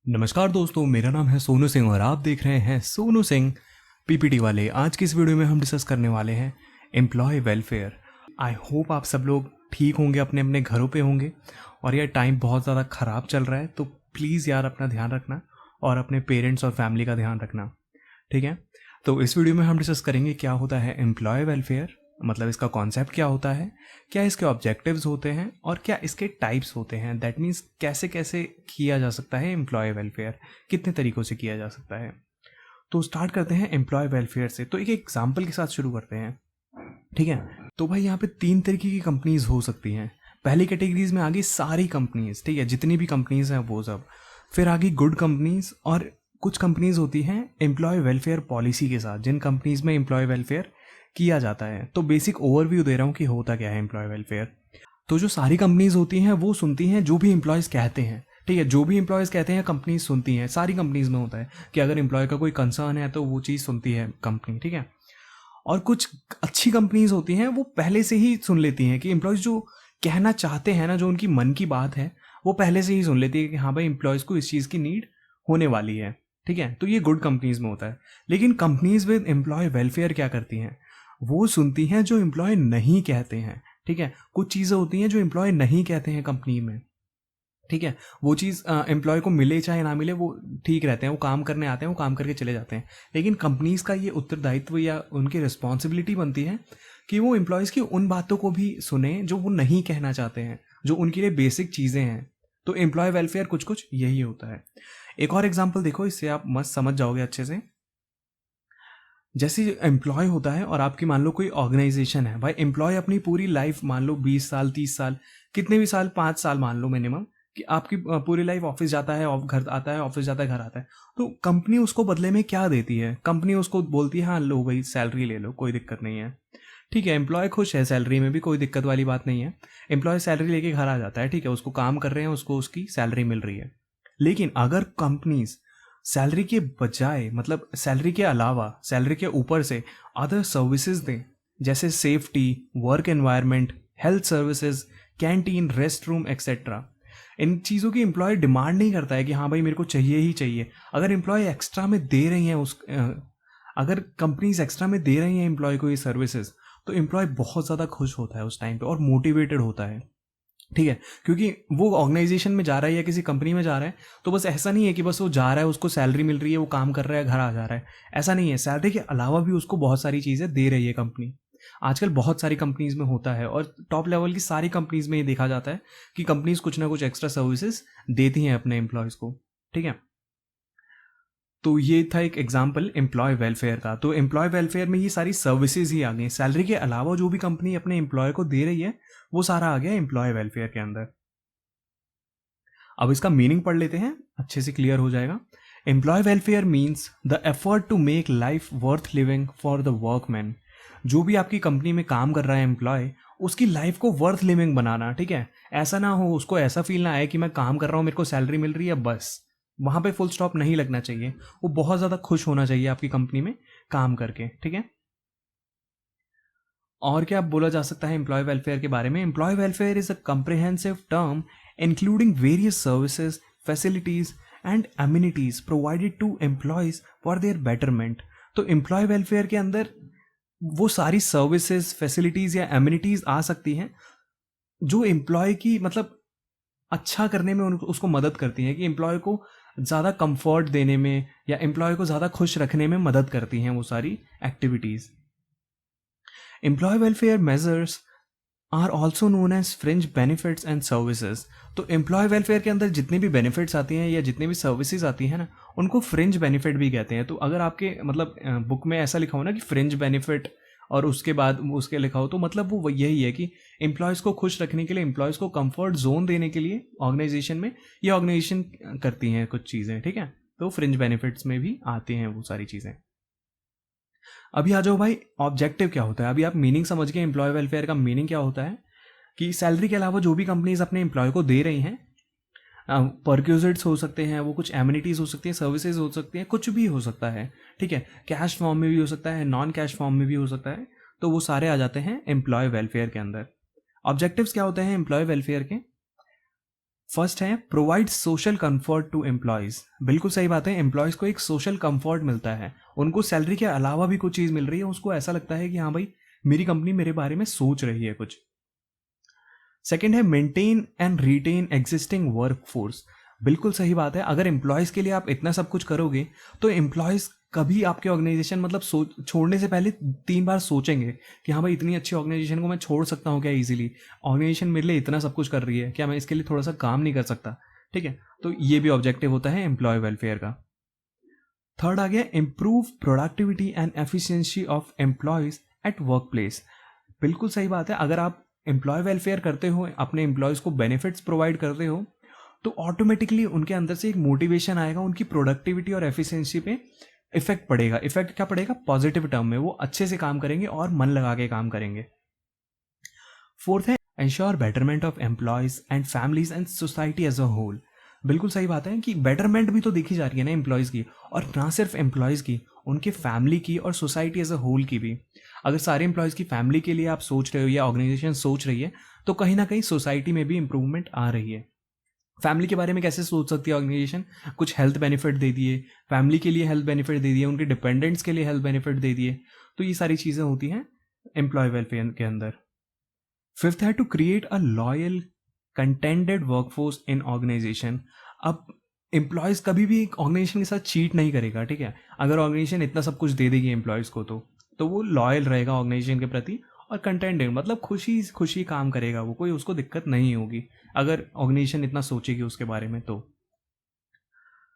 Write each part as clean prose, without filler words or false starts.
नमस्कार दोस्तों, मेरा नाम है सोनू सिंह और आप देख रहे हैं सोनू सिंह पीपीटी वाले। आज की इस वीडियो में हम डिस्कस करने वाले हैं एम्प्लॉय वेलफेयर। आई होप आप सब लोग ठीक होंगे, अपने अपने घरों पे होंगे। और यह टाइम बहुत ज़्यादा ख़राब चल रहा है, तो प्लीज़ यार अपना ध्यान रखना और अपने पेरेंट्स और फैमिली का ध्यान रखना, ठीक है। तो इस वीडियो में हम डिस्कस करेंगे क्या होता है एम्प्लॉय वेलफेयर, मतलब इसका कॉन्सेप्ट क्या होता है, क्या इसके ऑब्जेक्टिव्स होते हैं और क्या इसके टाइप्स होते हैं। दैट मीन्स कैसे कैसे किया जा सकता है एम्प्लॉय वेलफेयर, कितने तरीक़ों से किया जा सकता है। तो स्टार्ट करते हैं एम्प्लॉय वेलफेयर से। तो एक एग्जाम्पल के साथ शुरू करते हैं, ठीक है। तो भाई यहाँ पे 3 तरीके की कंपनीज हो सकती हैं। पहली कैटेगरीज में आ गई सारी कंपनीज, ठीक है, जितनी भी कंपनीज हैं वो सब। फिर आ गई गुड कंपनीज, और कुछ कंपनीज होती हैं एम्प्लॉय वेलफेयर पॉलिसी के साथ, जिन कंपनीज में एम्प्लॉय वेलफेयर किया जाता है। तो बेसिक ओवरव्यू दे रहा हूँ कि होता क्या है एम्प्लॉय वेलफेयर। तो जो सारी कंपनीज होती हैं वो सुनती हैं जो भी एम्प्लॉयज़ कहते हैं, ठीक है। जो भी एम्प्लॉयज़ कहते हैं कंपनीज सुनती हैं। सारी कंपनीज में होता है कि अगर एम्प्लॉय का कोई कंसर्न है तो वो चीज़ सुनती है कंपनी, ठीक है। और कुछ अच्छी कंपनीज होती हैं वो पहले से ही सुन लेती हैं कि एम्प्लॉयज़ जो कहना चाहते हैं ना, जो उनकी मन की बात है, वो पहले से ही सुन लेती है कि हाँ भाई एम्प्लॉयज़ को इस चीज़ की नीड होने वाली है, ठीक है। तो ये गुड कंपनीज में होता है। लेकिन कंपनीज विद एम्प्लॉय वेलफेयर क्या करती हैं, वो सुनती हैं जो एम्प्लॉय नहीं कहते हैं, ठीक है। कुछ चीज़ें होती हैं जो एम्प्लॉय नहीं कहते हैं कंपनी में, ठीक है। वो चीज़ एम्प्लॉय को मिले चाहे ना मिले वो ठीक रहते हैं, वो काम करने आते हैं, वो काम करके चले जाते हैं। लेकिन कंपनीज का ये उत्तरदायित्व या उनकी रिस्पॉन्सिबिलिटी बनती है कि वो एम्प्लॉयज़ की उन बातों को भी सुने जो वो नहीं कहना चाहते हैं, जो उनके लिए बेसिक चीज़ें हैं। तो एम्प्लॉय वेलफेयर कुछ कुछ यही होता है। एक और एग्जाम्पल देखो, इससे आप मस्त समझ जाओगे अच्छे से। जैसे एम्प्लॉय होता है और आपकी मान लो कोई ऑर्गेनाइजेशन है। भाई एम्प्लॉय अपनी पूरी लाइफ, मान लो 20 साल 30 साल, कितने भी साल, 5 साल मान लो मिनिमम, कि आपकी पूरी लाइफ ऑफिस जाता है, घर आता है, ऑफिस जाता है, घर आता है। तो कंपनी उसको बदले में क्या देती है? कंपनी उसको बोलती है हाँ लो भाई सैलरी ले लो, कोई दिक्कत नहीं है, ठीक है। एम्प्लॉय खुश है, सैलरी में भी कोई दिक्कत वाली बात नहीं है। एम्प्लॉय सैलरी लेके घर आ जाता है, ठीक है, उसको काम कर रहे हैं, उसको उसकी सैलरी मिल रही है। लेकिन अगर कंपनीज सैलरी के बजाय, मतलब सैलरी के अलावा, सैलरी के ऊपर से अदर सर्विसेज दें, जैसे safety, work environment, health services, canteen, rest room etcetera, इन चीज़ों की एम्प्लॉय डिमांड नहीं करता है कि हाँ भाई मेरे को चाहिए ही चाहिए। अगर एम्प्लॉय एक्स्ट्रा में दे रही हैं अगर कंपनीज एक्स्ट्रा में दे रही हैं एम्प्लॉय को ये सर्विसेज, तो एम्प्लॉय बहुत ज़्यादा खुश होता है उस टाइम पे और मोटिवेटेड होता है, ठीक है। क्योंकि वो ऑर्गेनाइजेशन में जा रहा है या किसी कंपनी में जा रहा है, तो बस ऐसा नहीं है कि बस वो जा रहा है, उसको सैलरी मिल रही है, वो काम कर रहा है, घर आ जा रहा है। ऐसा नहीं है, सैलरी के अलावा भी उसको बहुत सारी चीज़ें दे रही है कंपनी। आजकल बहुत सारी कंपनीज में होता है, और टॉप लेवल की सारी कंपनीज में ये देखा जाता है कि कंपनीज कुछ ना कुछ एक्स्ट्रा सर्विसेज देती हैं अपने एम्प्लॉयज़ को, ठीक है। तो ये था एक एग्जाम्पल एम्प्लॉय वेलफेयर का। तो एम्प्लॉय वेलफेयर में ये सारी सर्विसेज ही आ गई। सैलरी के अलावा जो भी कंपनी अपने एम्प्लॉय को दे रही है वो सारा आ गया एम्प्लॉय वेलफेयर के अंदर। अब इसका मीनिंग पढ़ लेते हैं, अच्छे से क्लियर हो जाएगा। Employ welfare means the effort to make life worth living for the workman. जो भी आपकी कंपनी में काम कर रहा है एम्प्लॉय, उसकी लाइफ को वर्थ लिविंग बनाना, ठीक है। ऐसा ना हो उसको ऐसा फील ना आए कि मैं काम कर रहा हूँ, मेरे को सैलरी मिल रही है, बस वहाँ पे फुल स्टॉप नहीं लगना चाहिए। वो बहुत ज़्यादा खुश होना चाहिए आपकी कंपनी में काम करके, ठीक है। और क्या बोला जा सकता है एम्प्लॉय वेलफेयर के बारे में? Employ welfare is a comprehensive term including various services, facilities and amenities provided to employees for their betterment. तो एम्प्लॉय वेलफेयर के अंदर वो सारी सर्विसेज, फैसिलिटीज या एम्यूनिटीज आ सकती हैं जो एम्प्लॉय की, मतलब अच्छा करने में उनको उसको मदद करती हैं, कि एम्प्लॉय को ज़्यादा कंफर्ट देने में या एम्प्लॉय को ज़्यादा खुश रखने में मदद करती हैं वो सारी activities. Employ welfare measures are also known as fringe benefits and services. तो एम्प्लॉय वेलफेयर के अंदर जितनी भी बेनिफिट्स आती हैं या जितनी भी सर्विसेज आती हैं ना, उनको फ्रिंज बेनिफिट भी कहते हैं। तो अगर आपके मतलब बुक में ऐसा लिखा हो ना कि फ्रिंज बेनिफिट और उसके बाद उसके लिखा हो, तो मतलब वो यही है कि एम्प्लॉयज़ को खुश रखने के लिए, एम्प्लॉयज़ को कंफर्ट जोन देने के लिए ऑर्गेनाइजेशन में ये ऑर्गेनाइजेशन करती हैं कुछ चीज़ें, ठीक है। तो फ्रिंज बेनिफिट्स में भी आते हैं वो सारी चीज़ें। अभी आ जाओ भाई, ऑब्जेक्टिव क्या होता है। अभी आप मीनिंग समझ गए एम्प्लॉय वेलफेयर का मीनिंग क्या होता है, कि सैलरी के अलावा जो भी कंपनीज अपने एम्प्लॉय को दे रही हैं, परक्यूजिट्स हो सकते हैं, वो कुछ एमिनिटीज़ हो सकती हैं, सर्विसेज हो सकती हैं, कुछ भी हो सकता है, ठीक है। कैश फॉर्म में भी हो सकता है, नॉन कैश फॉर्म में भी हो सकता है। तो वो सारे आ जाते हैं एम्प्लॉय वेलफेयर के अंदर। ऑब्जेक्टिव्स क्या होते हैं एम्प्लॉय वेलफेयर के? फर्स्ट है provide social comfort to employees. बिल्कुल सही बात है, एम्प्लॉयज़ को एक सोशल कंफर्ट मिलता है, उनको सैलरी के अलावा भी कुछ चीज़ मिल रही है, उसको ऐसा लगता है कि हाँ भाई मेरी कंपनी मेरे बारे में सोच रही है कुछ। सेकेंड है maintain and retain existing work force. बिल्कुल सही बात है, अगर एम्प्लॉयज़ के लिए आप इतना सब कुछ करोगे तो एम्प्लॉयज़ कभी आपके ऑर्गेनाइजेशन मतलब छोड़ने से पहले 3 बार सोचेंगे कि हाँ भाई इतनी अच्छी ऑर्गेनाइजेशन को मैं छोड़ सकता हूँ क्या इजीली, ऑर्गेनाइजेशन मेरे लिए इतना सब कुछ कर रही है, क्या मैं इसके लिए थोड़ा सा काम नहीं कर सकता। ठीक है, तो ये भी ऑब्जेक्टिव होता है एम्प्लॉय वेलफेयर का। थर्ड आ गया improve productivity and efficiency of employees at work place. बिल्कुल सही बात है, अगर आप एम्प्लॉय वेलफेयर करते हो, अपने एम्प्लॉयज़ को बेनिफिट्स प्रोवाइड करते हो, तो ऑटोमेटिकली उनके अंदर से एक मोटिवेशन आएगा, उनकी प्रोडक्टिविटी और एफिशिएंसी पे इफेक्ट पड़ेगा। इफेक्ट क्या पड़ेगा? पॉजिटिव टर्म में, वो अच्छे से काम करेंगे और मन लगा के काम करेंगे। फोर्थ है ensure betterment of employees and families and society as a whole. बिल्कुल सही बात है कि बेटरमेंट भी तो देखी जा रही है ना एम्प्लॉयज़ की, और ना सिर्फ एम्प्लॉयज़ की, उनके फैमिली की और सोसाइटी एज अ होल की भी। अगर सारे एम्प्लॉयज़ की फैमिली के लिए आप सोच रहे हो या ऑर्गेनाइजेशन सोच रही है, तो कहीं ना कहीं सोसाइटी में भी इंप्रूवमेंट आ रही है। फैमिली के बारे में कैसे सोच सकती है ऑर्गेनाइजेशन? कुछ हेल्थ बेनिफिट दे दिए, फैमिली के लिए हेल्थ बेनिफिट दे दिए, उनके डिपेंडेंट्स के लिए हेल्थ बेनिफिट दे दिए, तो ये सारी चीज़ें होती हैं एम्प्लॉय वेलफेयर के अंदर। फिफ्थ है to create a loyal contented workforce in organisation. अब एम्प्लॉयज़ कभी भी एक ऑर्गेनाइजेशन के साथ चीट नहीं करेगा, ठीक है? अगर ऑर्गेनाइजेशन इतना सब कुछ दे देगी एम्प्लॉयज़ को, तो वो लॉयल रहेगा ऑर्गेनाइजेशन के प्रति, और कंटेंटेड मतलब खुशी खुशी काम करेगा, वो कोई उसको दिक्कत नहीं होगी अगर ऑर्गेनाइजेशन इतना सोचेगी उसके बारे में। तो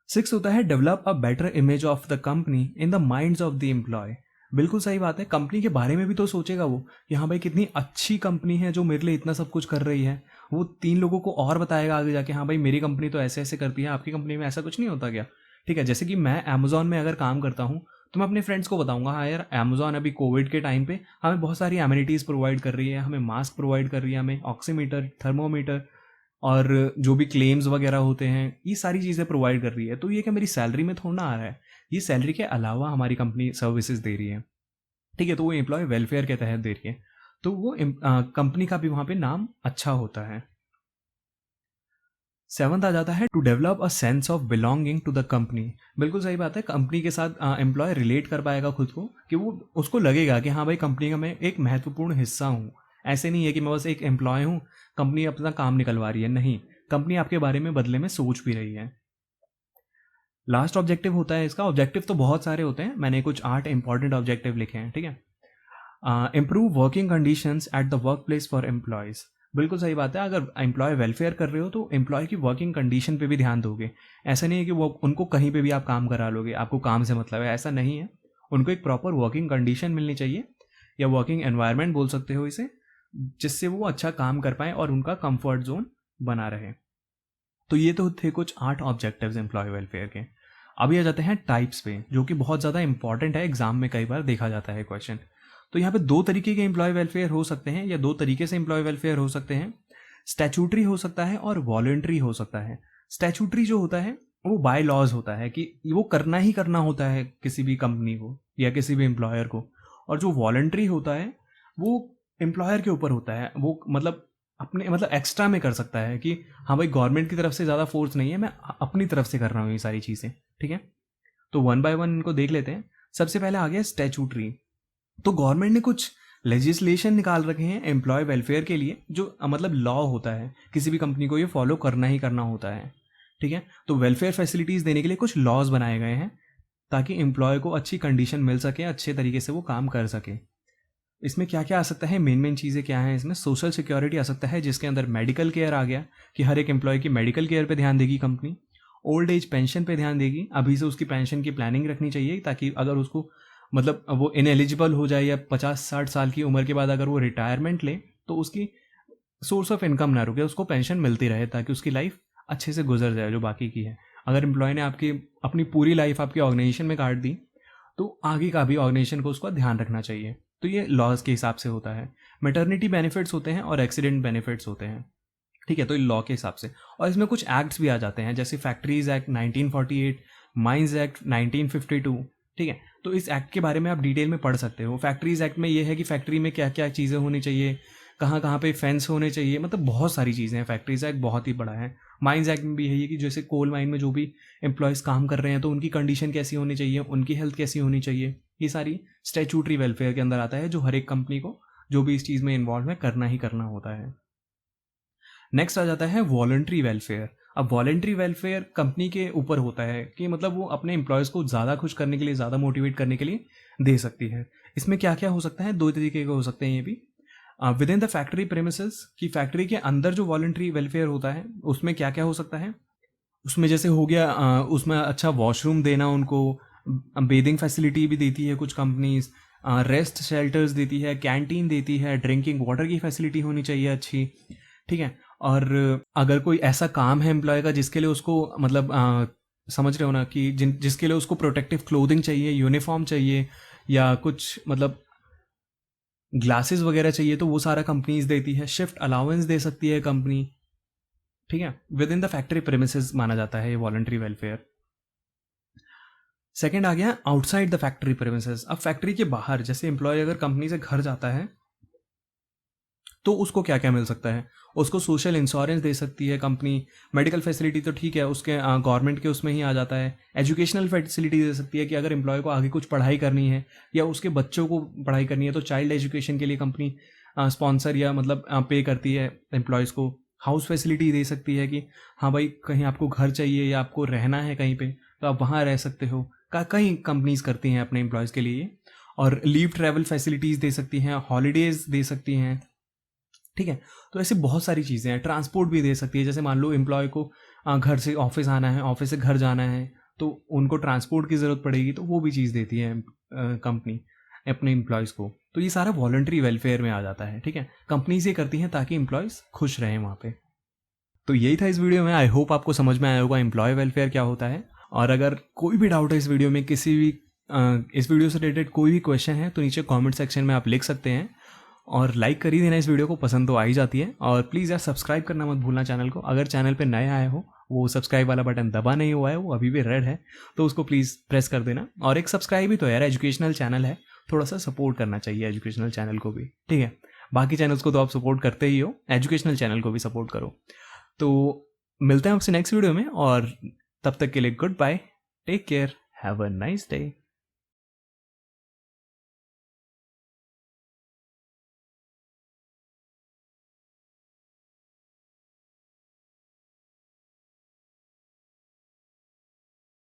सिक्स होता है develop a better image of the company in the minds of the employ. बिल्कुल सही बात है, कंपनी के बारे में भी तो सोचेगा वो कि हाँ भाई कितनी अच्छी कंपनी है जो मेरे लिए इतना सब कुछ कर रही है। वो 3 लोगों को और बताएगा आगे जाके, हाँ भाई मेरी कंपनी तो ऐसे ऐसे करती है, आपकी कंपनी में ऐसा कुछ नहीं होता क्या? ठीक है, जैसे कि मैं अमेजोन में अगर काम करता हूँ, तो मैं अपने फ्रेंड्स को बताऊंगा हाँ यार अमेजोन अभी कोविड के टाइम पे हमें बहुत सारी एमिनिटीज़ प्रोवाइड कर रही है, हमें मास्क प्रोवाइड कर रही है, हमें ऑक्सीमीटर, थर्मोमीटर और जो भी क्लेम्स वगैरह होते हैं, ये सारी चीज़ें प्रोवाइड कर रही है। तो ये क्या मेरी सैलरी में थोड़ा ना आ रहा है, ये सैलरी के अलावा हमारी कंपनी सर्विसेज दे रही है। ठीक है, तो वो एम्प्लॉय वेलफेयर के तहत दे रही है, तो वो कंपनी का भी वहाँ पे नाम अच्छा होता है। सेवंथ आ जाता है to develop a sense of belonging to the company. बिल्कुल सही बात है, कंपनी के साथ एम्प्लॉय रिलेट कर पाएगा खुद को, कि वो उसको लगेगा कि हाँ भाई कंपनी का मैं एक महत्वपूर्ण हिस्सा हूँ। ऐसे नहीं है कि मैं बस एक एम्प्लॉय हूँ, कंपनी अपना काम निकलवा रही है, नहीं, कंपनी आपके बारे में बदले में सोच भी रही है। लास्ट ऑब्जेक्टिव होता है इसका, ऑब्जेक्टिव तो बहुत सारे होते हैं, मैंने कुछ 8 इंपॉर्टेंट ऑब्जेक्टिव लिखे हैं, ठीक है। Improve working conditions at the work place for employees. बिल्कुल सही बात है, अगर एम्प्लॉय वेलफेयर कर रहे हो तो एम्प्लॉय की वर्किंग कंडीशन पे भी ध्यान दोगे। ऐसा नहीं है कि वो उनको कहीं पे भी आप काम करा लोगे, आपको काम से मतलब है, ऐसा नहीं है। उनको एक प्रॉपर वर्किंग कंडीशन मिलनी चाहिए, या वर्किंग एनवायरनमेंट बोल सकते हो इसे, जिससे वो अच्छा काम कर पाएँ और उनका कंफर्ट जोन बना रहे। तो ये तो थे कुछ 8 ऑब्जेक्टिव्स एम्प्लॉय वेलफेयर के। अभी आ जाते हैं टाइप्स पे, जो कि बहुत ज़्यादा इंपॉर्टेंट है, एग्जाम में कई बार देखा जाता है क्वेश्चन। तो यहाँ पे 2 तरीके के एम्प्लॉय वेलफेयर हो सकते हैं, या 2 तरीके से एम्प्लॉय वेलफेयर हो सकते हैं। स्टैचूटरी हो सकता है और वॉलंटरी हो सकता है। स्टैचूटरी जो होता है वो बाय लॉज होता है कि वो करना ही करना होता है किसी भी कंपनी को या किसी भी एम्प्लॉयर को। और जो वॉलंटरी होता है वो एम्प्लॉयर के ऊपर होता है, वो मतलब अपने मतलब एक्स्ट्रा में कर सकता है कि हाँ भाई गवर्नमेंट की तरफ से ज़्यादा फोर्स नहीं है, मैं अपनी तरफ से कर रहा हूँ ये सारी चीज़ें। ठीक है, तो वन बाय वन इनको देख लेते हैं। सबसे पहले आ गया स्टैचूटरी। तो गवर्नमेंट ने कुछ लेजिस्लेशन निकाल रखे हैं एम्प्लॉय वेलफेयर के लिए, जो मतलब लॉ होता है, किसी भी कंपनी को ये फॉलो करना ही करना होता है। ठीक है, तो वेलफेयर फैसिलिटीज़ देने के लिए कुछ लॉज बनाए गए हैं, ताकि एम्प्लॉय को अच्छी कंडीशन मिल सके, अच्छे तरीके से वो काम कर सके। इसमें क्या क्या आ सकता है, मेन मेन चीज़ें क्या हैं इसमें? सोशल सिक्योरिटी आ सकता है, जिसके अंदर मेडिकल केयर आ गया, कि हर एक एम्प्लॉय की मेडिकल केयर पे ध्यान देगी कंपनी। ओल्ड एज पेंशन पे ध्यान देगी, अभी से उसकी पेंशन की प्लानिंग रखनी चाहिए, ताकि अगर उसको मतलब वो इनएलिजिबल हो जाए या 50-60 साल की उम्र के बाद अगर वो रिटायरमेंट ले, तो उसकी सोर्स ऑफ इनकम ना रुके, उसको पेंशन मिलती रहे, ताकि उसकी लाइफ अच्छे से गुजर जाए जो बाकी की है। अगर एम्प्लॉय ने आपकी अपनी पूरी लाइफ आपकी ऑर्गेनाइजेशन में काट दी, तो आगे का भी ऑर्गेनाइजेशन को उसका ध्यान रखना चाहिए। तो ये लॉज के हिसाब से होता है। मैटरनिटी बेनिफिट्स होते हैं और एक्सीडेंट बेनिफिट्स होते हैं। ठीक है, तो ये लॉ के हिसाब से। और इसमें कुछ एक्ट्स भी आ जाते हैं, जैसे फैक्ट्रीज एक्ट 1948, माइंस एक्ट 1952। ठीक है, तो इस एक्ट के बारे में आप डिटेल में पढ़ सकते हो। फैक्ट्रीज एक्ट में ये है कि फैक्ट्री में क्या क्या चीज़ें होनी चाहिए, कहाँ कहाँ पे फेंस होने चाहिए, मतलब बहुत सारी चीज़ें हैं। फैक्ट्रीज एक्ट बहुत ही बड़ा है। माइंस एक्ट में भी है ये कि जैसे कोल माइन में जो भी एम्प्लॉयज़ काम कर रहे हैं तो उनकी कंडीशन कैसी होनी चाहिए, उनकी हेल्थ कैसी होनी चाहिए, ये सारी स्टैट्यूटरी वेलफेयर के अंदर आता है, जो हर एक कंपनी को जो भी इस चीज़ में इन्वॉल्व है करना ही करना होता है। नेक्स्ट आ जाता है वॉलंटरी वेलफेयर। अब वॉलंटरी वेलफेयर कंपनी के ऊपर होता है कि मतलब वो अपने एम्प्लॉयज़ को ज़्यादा खुश करने के लिए, ज़्यादा मोटिवेट करने के लिए दे सकती है। इसमें क्या क्या हो सकता है, दो तरीके के हो सकते हैं ये भी। With in the factory premises, कि फैक्ट्री के अंदर जो वॉलंटरी वेलफेयर होता है उसमें क्या क्या हो सकता है। उसमें जैसे हो गया उसमें अच्छा वॉशरूम देना उनको, बेदिंग फैसिलिटी भी देती है कुछ कंपनीज, रेस्ट शेल्टर्स देती है, कैंटीन देती है, ड्रिंकिंग वाटर की फैसिलिटी होनी चाहिए अच्छी, ठीक है। और अगर कोई ऐसा काम है एम्प्लॉय का जिसके लिए उसको मतलब समझ रहे हो ना कि जिसके लिए उसको प्रोटेक्टिव क्लोथिंग चाहिए, यूनिफॉर्म चाहिए, या कुछ मतलब ग्लासेस वगैरह चाहिए, तो वो सारा कंपनीज देती है। शिफ्ट अलाउंस दे सकती है कंपनी, ठीक है। With in the factory premises माना जाता है ये वॉलंटरी वेलफेयर। सेकंड आ गया आउटसाइड द फैक्ट्री प्रेमिसेस। अब फैक्ट्री के बाहर जैसे एम्प्लॉय अगर कंपनी से घर जाता है तो उसको क्या क्या मिल सकता है। उसको सोशल इंश्योरेंस दे सकती है कंपनी, मेडिकल फैसिलिटी तो ठीक है उसके गवर्नमेंट के उसमें ही आ जाता है। एजुकेशनल फैसिलिटी दे सकती है कि अगर एम्प्लॉय को आगे कुछ पढ़ाई करनी है या उसके बच्चों को पढ़ाई करनी है तो चाइल्ड एजुकेशन के लिए कंपनी स्पॉन्सर या मतलब पे करती है एम्प्लॉयज़ को। हाउस फैसिलिटी दे सकती है कि हाँ भाई कहीं आपको घर चाहिए या आपको रहना है कहीं पे तो आप वहाँ रह सकते हो, कई कंपनीज करती हैं अपने एम्प्लॉयज़ के लिए। और लीव ट्रैवल फैसिलिटीज़ दे सकती हैं, हॉलीडेज़ दे सकती हैं, ठीक है। तो ऐसे बहुत सारी चीज़ें हैं। ट्रांसपोर्ट भी दे सकती है, जैसे मान लो एम्प्लॉय को घर से ऑफिस आना है, ऑफिस से घर जाना है तो उनको ट्रांसपोर्ट की ज़रूरत पड़ेगी तो वो भी चीज़ देती है कंपनी अपने एम्प्लॉयज़ को। तो ये सारा वॉलंटरी वेलफेयर में आ जाता है, ठीक है। कंपनीज ये करती हैं ताकि एम्प्लॉयज़ खुश रहें वहाँ पे। तो यही था इस वीडियो में। आई होप आपको समझ में आया होगा एम्प्लॉय वेलफेयर क्या होता है। और अगर कोई भी डाउट है इस वीडियो में, किसी भी इस वीडियो से रिलेटेड कोई भी क्वेश्चन है तो नीचे कमेंट सेक्शन में आप लिख सकते हैं। और लाइक कर ही देना इस वीडियो को, पसंद तो आ ही जाती है। और प्लीज़ यार सब्सक्राइब करना मत भूलना चैनल को। अगर चैनल पे नए आए हो, वो सब्सक्राइब वाला बटन दबा नहीं हुआ है, वो अभी भी रेड है, तो उसको प्लीज़ प्रेस कर देना। और एक सब्सक्राइब ही तो यार, एजुकेशनल चैनल है, थोड़ा सा सपोर्ट करना चाहिए एजुकेशनल चैनल को भी, ठीक है। बाकी चैनल्स को तो आप सपोर्ट करते ही हो, एजुकेशनल चैनल को भी सपोर्ट करो। तो मिलते हैं आपसे नेक्स्ट वीडियो में, और तब तक के लिए goodbye, take care, have a nice day.